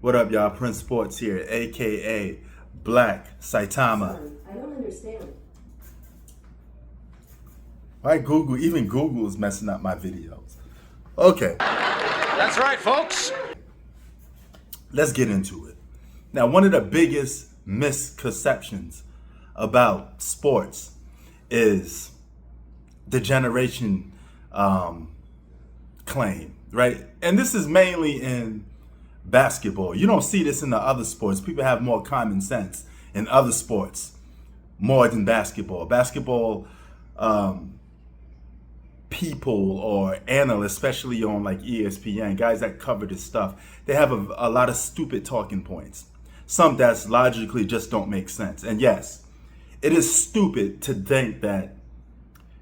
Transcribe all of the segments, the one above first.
What up, y'all? Prince Sports here, aka Black Saitama. Son, I don't understand. Why Google? Even Google is messing up my videos. Okay, That's right, folks. let's get into it. Now, one of the biggest misconceptions about sports is the generation claim, right? And this is mainly in basketball. You don't see this in the other sports. People have more common sense in other sports more than basketball. Basketball people or analysts, especially on like ESPN, guys that cover this stuff, they have a lot of stupid talking points. Some that's logically just don't make sense. And yes, it is stupid to think that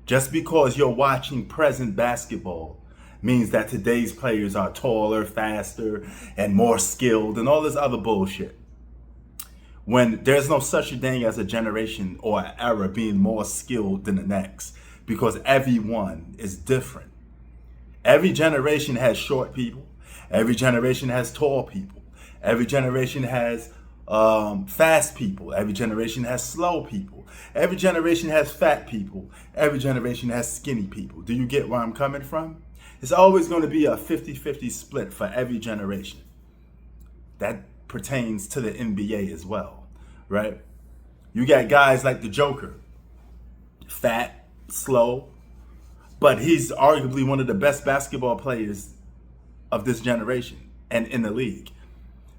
just because you're watching present basketball means that today's players are taller, faster, and more skilled and all this other bullshit. When there's no such a thing as a generation or an era being more skilled than the next, because everyone is different. Every generation has short people. Every generation has tall people. Every generation has fast people. Every generation has slow people. Every generation has fat people. Every generation has skinny people. Do you get where I'm coming from? It's always going to be a 50-50 split for every generation. That pertains to the NBA as well, right? You got guys like the Joker, fat, slow, but he's arguably one of the best basketball players of this generation and in the league.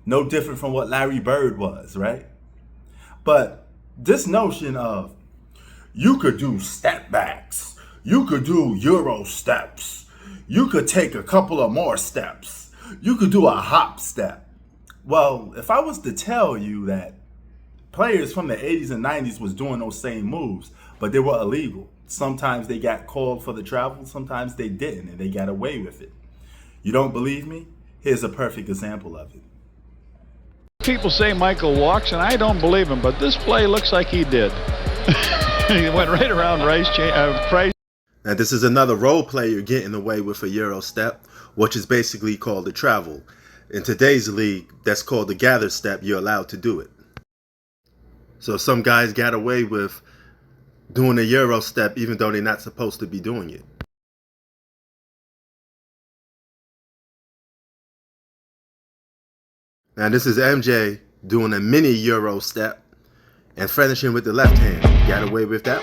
No different from what Larry Bird was, right? But this notion of you could do step backs, you could do Euro steps, you could take a couple of more steps, you could do a hop step. Well, if I was to tell you that players from the 80s and 90s was doing those same moves, but they were illegal. Sometimes they got called for the travel, sometimes they didn't, and they got away with it. You don't believe me? Here's a perfect example of it. People say Michael walks, and I don't believe him, but this play looks like he did. He went right around Price. Now, this is another role player getting away with a Euro step, which is basically called a travel. In today's league, that's called the gather step. You're allowed to do it. So some guys got away with doing a Euro step even though they're not supposed to be doing it. Now this is MJ doing a mini Euro step and finishing with the left hand. Got away with that.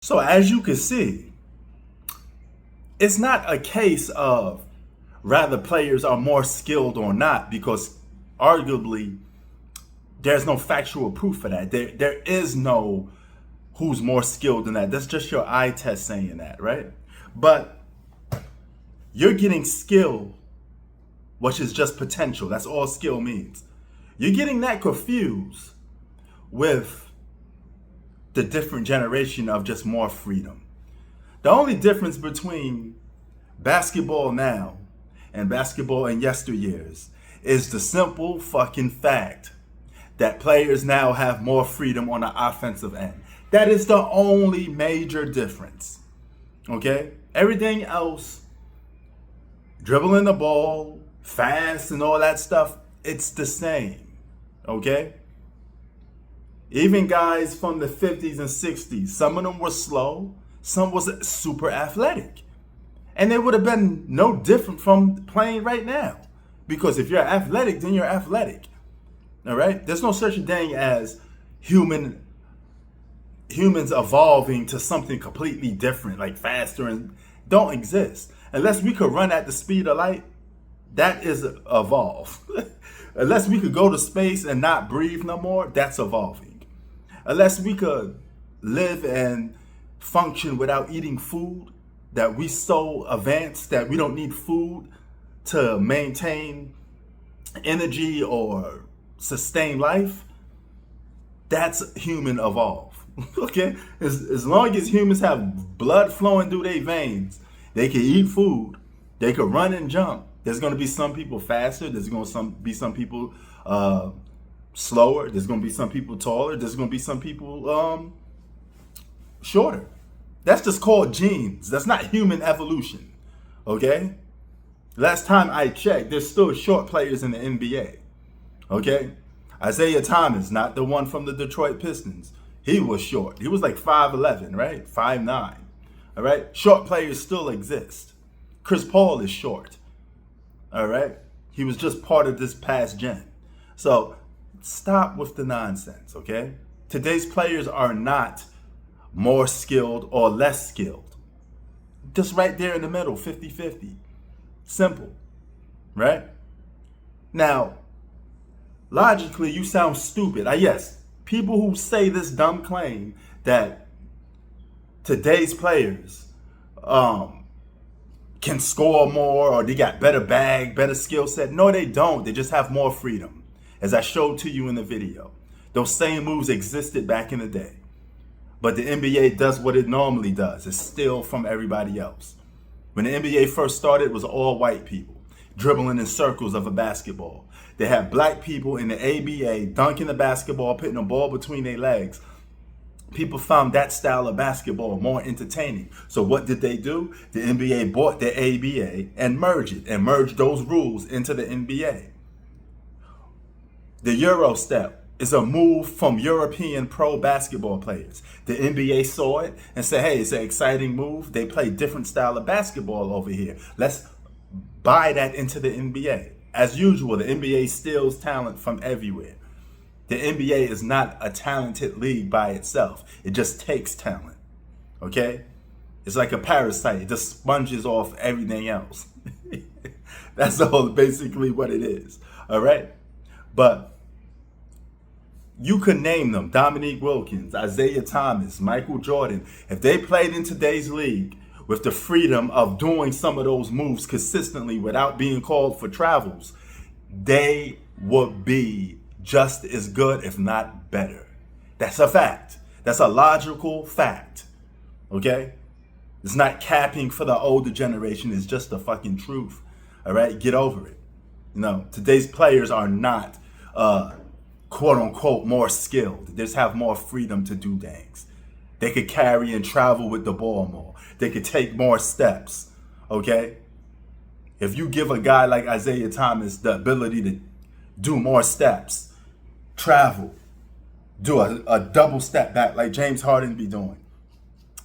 So as you can see, it's not a case of rather players are more skilled or not, because arguably there's no factual proof for that. There is no who's more skilled than that. That's just your eye test saying that, right? But you're getting skill, which is just potential. That's all skill means. You're getting that confused with the different generation of just more freedom. The only difference between basketball now and basketball in yesteryears is the simple fucking fact that players now have more freedom on the offensive end. That is the only major difference. Okay? Everything else, dribbling the ball, fast and all that stuff, it's the same. Okay? Even guys from the 50s and 60s, some of them were slow, some was super athletic. And they would have been no different from playing right now. Because if you're athletic, then you're athletic. All right? There's no such a thing as humans evolving to something completely different, like faster, and don't exist. Unless we could run at the speed of light, that is evolve. Unless we could go to space and not breathe no more, that's evolving. Unless we could live and function without eating food, that we so advanced that we don't need food to maintain energy or sustain life, that's human evolve. Okay? As long as humans have blood flowing through their veins, they can eat food, they can run and jump. There's going to be some people faster, there's going to be some people slower, there's going to be some people taller, there's going to be some people shorter. That's just called genes. That's not human evolution. Okay? Last time I checked, there's still short players in the NBA. Okay? Isaiah Thomas, not the one from the Detroit Pistons. He was short. He was like 5'11", right? 5'9". All right? Short players still exist. Chris Paul is short. All right? He was just part of this past gen. So stop with the nonsense, okay? Today's players are not more skilled or less skilled. Just right there in the middle, 50-50. Simple, right? Now, logically, you sound stupid. Yes, people who say this dumb claim that today's players can score more or they got better bag, better skill set. No, they don't. They just have more freedom. As I showed to you in the video, those same moves existed back in the day. But the NBA does what it normally does. It's steal from everybody else. When the NBA first started, it was all white people dribbling in circles of a basketball. They had black people in the ABA dunking the basketball, putting the ball between their legs. People found that style of basketball more entertaining. So what did they do? The NBA bought the ABA and merged those rules into the NBA. The Euro step is a move from European pro basketball players. The NBA saw it and said, hey, it's an exciting move. They play different style of basketball over here. Let's buy that into the NBA. As usual, the NBA steals talent from everywhere. The NBA is not a talented league by itself. It just takes talent, okay? It's like a parasite. It just sponges off everything else. That's all basically what it is, all right? But you could name them: Dominique Wilkins, Isaiah Thomas, Michael Jordan. If they played in today's league with the freedom of doing some of those moves consistently without being called for travels, they would be just as good, if not better. That's a fact. That's a logical fact. Okay? It's not capping for the older generation. It's just the fucking truth. All right? Get over it. You know, today's players are not quote unquote more skilled. They just have more freedom to do things. They could carry and travel with the ball more. They could take more steps. Okay? If you give a guy like Isaiah Thomas the ability to do more steps, travel, do a double step back like James Harden be doing,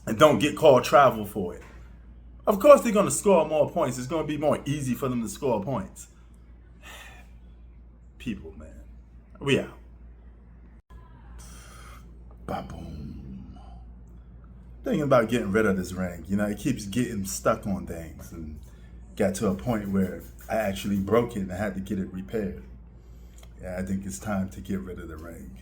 and don't get called travel for it, of course they're going to score more points. It's going to be more easy for them to score points. People, man. We out. Ba-boom. Thinking about getting rid of this ring. You know, it keeps getting stuck on things, and got to a point where I actually broke it and I had to get it repaired. Yeah, I think it's time to get rid of the ring.